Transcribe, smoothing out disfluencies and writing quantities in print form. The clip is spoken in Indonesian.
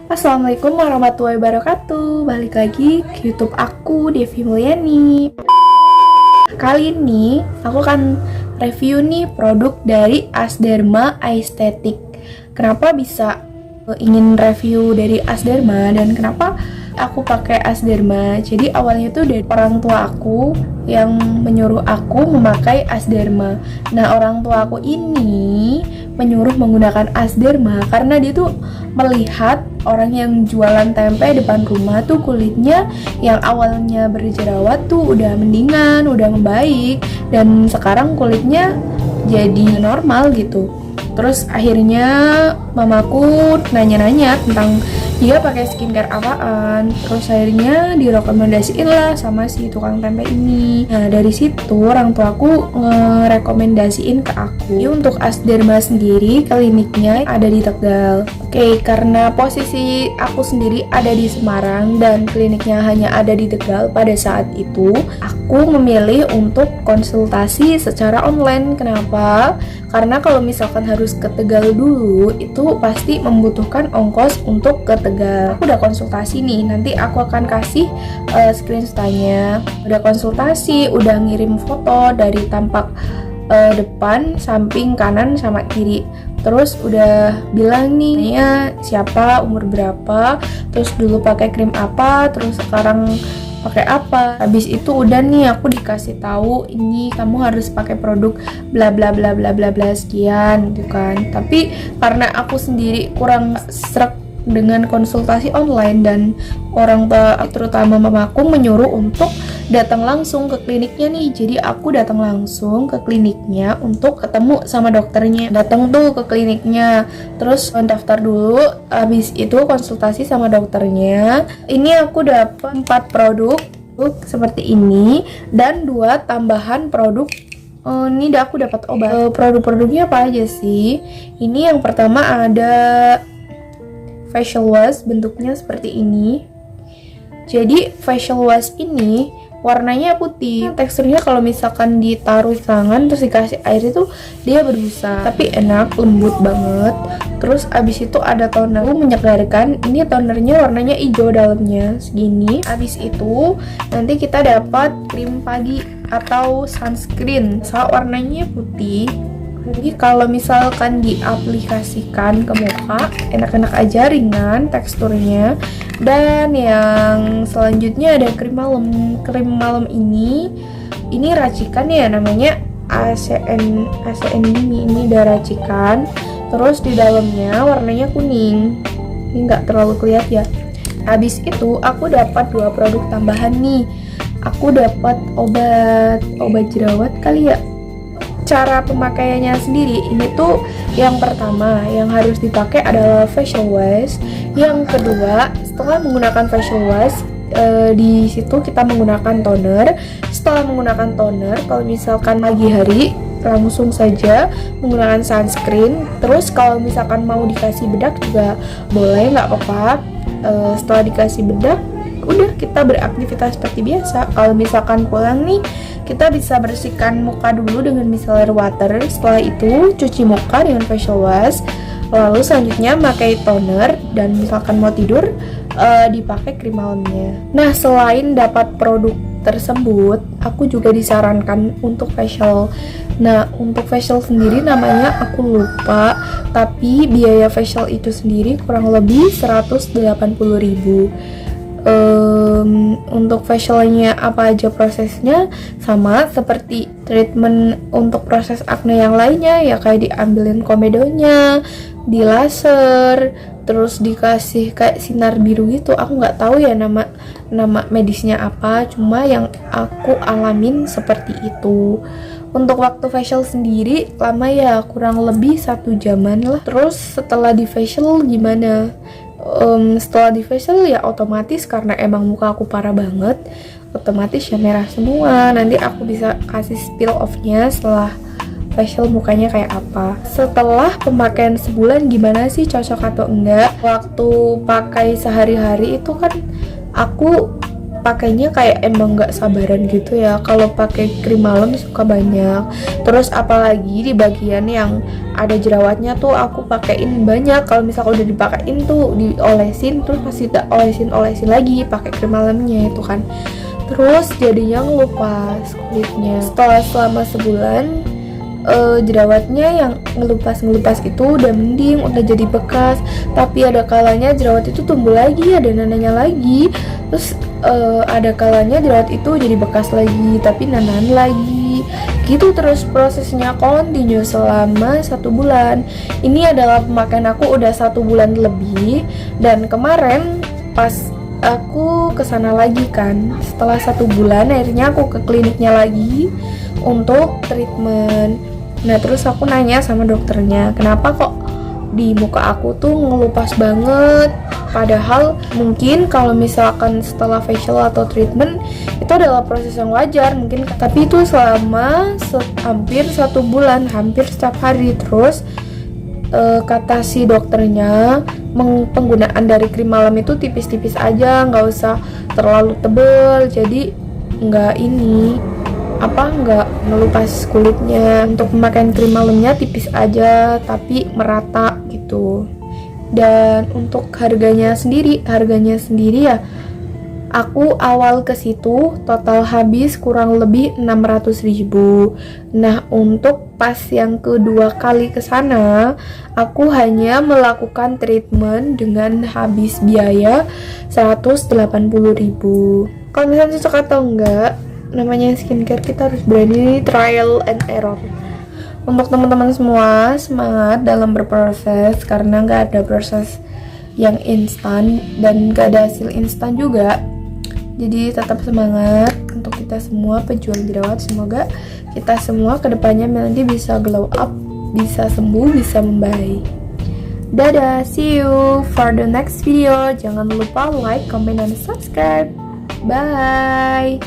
Assalamualaikum warahmatullahi wabarakatuh. Balik lagi ke YouTube aku, Devi Mulyani. Kali ini aku akan review nih produk dari Asderma Aesthetic. Kenapa bisa ingin review dari Asderma dan kenapa aku pakai Asderma? Jadi awalnya tuh dari orang tua aku yang menyuruh aku memakai Asderma. Nah, orang tua aku ini menyuruh menggunakan Asderma karena dia tuh melihat orang yang jualan tempe depan rumah tuh kulitnya yang awalnya berjerawat tuh udah mendingan, udah membaik, dan sekarang kulitnya jadi normal gitu. Terus akhirnya mamaku nanya-nanya tentang dia pakai skincare apaan. Terus akhirnya direkomendasiin lah sama si tukang tempe ini. Nah, dari situ orang tuaku ngerekomendasiin ke aku. Jadi untuk Asderma sendiri kliniknya ada di Tegal. Oke, karena posisi aku sendiri ada di Semarang dan kliniknya hanya ada di Tegal pada saat itu, aku memilih untuk konsultasi secara online. Kenapa? Karena kalau misalkan harus ke Tegal dulu, itu pasti membutuhkan ongkos untuk ke Tegal. Aku udah konsultasi nih, nanti aku akan kasih screenshotnya. Udah konsultasi, udah ngirim foto dari tampak depan, samping, kanan, sama kiri. Terus udah bilang nih, siapa, umur berapa, terus dulu pakai krim apa, terus sekarang pakai apa. Habis itu udah nih aku dikasih tahu ini kamu harus pakai produk bla bla bla bla bla bla sekian gitu kan. Tapi karena aku sendiri kurang srek dengan konsultasi online dan orang tua terutama mamaku menyuruh untuk datang langsung ke kliniknya nih. Jadi aku datang langsung ke kliniknya untuk ketemu sama dokternya. Datang tuh ke kliniknya, terus mendaftar dulu, habis itu konsultasi sama dokternya. Ini aku dapat 4 produk seperti ini dan 2 tambahan produk. Ini aku dapat obat. Produk-produknya apa aja sih? Ini yang pertama ada facial wash, bentuknya seperti ini. Jadi facial wash ini warnanya putih, teksturnya kalau misalkan ditaruh di tangan terus dikasih air itu dia berbusa, tapi enak, lembut banget. Terus abis itu ada toner menyegarkan, ini tonernya warnanya hijau dalamnya segini. Abis itu nanti kita dapat krim pagi atau sunscreen, warnanya putih. Jadi kalau misalkan diaplikasikan ke muka enak-enak aja, ringan teksturnya. Dan yang selanjutnya ada krim malam. Krim malam ini racikan ya, namanya ACN ini udah racikan. Terus di dalamnya warnanya kuning. Ini nggak terlalu kelihatan ya. Habis itu aku dapat 2 produk tambahan nih. Aku dapat obat jerawat kali ya. Cara pemakaiannya sendiri ini tuh yang pertama yang harus dipakai adalah facial wash. Yang kedua, setelah menggunakan facial wash, di situ kita menggunakan toner. Setelah menggunakan toner, kalau misalkan pagi hari langsung saja menggunakan sunscreen. Terus kalau misalkan mau dikasih bedak juga boleh, nggak apa-apa. Setelah dikasih bedak, udah kita beraktivitas seperti biasa. Kalau misalkan pulang nih, kita bisa bersihkan muka dulu dengan micellar water. Setelah itu cuci muka dengan facial wash. Lalu selanjutnya pakai toner, dan misalkan mau tidur dipakai krim malamnya. Nah, selain dapat produk tersebut, aku juga disarankan untuk facial. Nah, untuk facial sendiri namanya aku lupa, tapi biaya facial itu sendiri kurang lebih 180.000. Untuk facialnya apa aja prosesnya sama seperti treatment untuk proses akne yang lainnya ya, kayak diambilin komedonya, di laser, terus dikasih kayak sinar biru gitu. Aku nggak tahu ya nama medisnya apa, cuma yang aku alamin seperti itu. Untuk waktu facial sendiri lama ya, kurang lebih 1 jaman lah. Terus setelah di facial gimana? Setelah di facial ya otomatis karena emang muka aku parah banget, otomatis ya merah semua. Nanti aku bisa kasih spill off-nya setelah facial mukanya kayak apa. Setelah pemakaian sebulan gimana sih, cocok atau enggak? Waktu pakai sehari-hari itu kan aku pakainya kayak emang nggak sabaran gitu ya. Kalau pakai krim malam suka banyak. Terus apalagi di bagian yang ada jerawatnya tuh aku pakein banyak. Kalau misalnya udah dipakein tuh diolesin, terus pasti tak olesin lagi pakai krim malamnya itu kan. Terus jadinya ngelupas kulitnya. Setelah selama sebulan jerawatnya yang ngelupas itu udah mending, udah jadi bekas. Tapi ada kalanya jerawat itu tumbuh lagi, ada nananya lagi. Terus ada kalanya jerawat itu jadi bekas lagi, tapi nanan lagi. Gitu terus prosesnya continue selama 1 bulan. Ini adalah pemakaian aku udah 1 bulan lebih. Dan kemarin pas aku kesana lagi kan, setelah 1 bulan akhirnya aku ke kliniknya lagi untuk treatment. Nah terus aku nanya sama dokternya, kenapa kok di muka aku tuh ngelupas banget, padahal mungkin kalau misalkan setelah facial atau treatment itu adalah proses yang wajar mungkin, tapi itu selama hampir 1 bulan, hampir setiap hari. Terus kata si dokternya penggunaan dari krim malam itu tipis-tipis aja, nggak usah terlalu tebel, jadi nggak melupas kulitnya. Untuk pemakaian krim malamnya tipis aja tapi merata gitu. Dan untuk harganya sendiri ya, aku awal ke situ total habis kurang lebih 600.000. Nah untuk pas yang kedua kali ke sana aku hanya melakukan treatment dengan habis biaya 180.000. Kalau misalnya cocok atau enggak, namanya skincare kita harus berani trial and error. Untuk teman-teman semua, semangat dalam berproses, karena nggak ada proses yang instan dan nggak ada hasil instan juga. Jadi tetap semangat untuk kita semua pejuang jerawat. Semoga kita semua kedepannya nanti bisa glow up, bisa sembuh, bisa membaik. Dadah, see you for the next video. Jangan lupa like, comment, dan subscribe. Bye.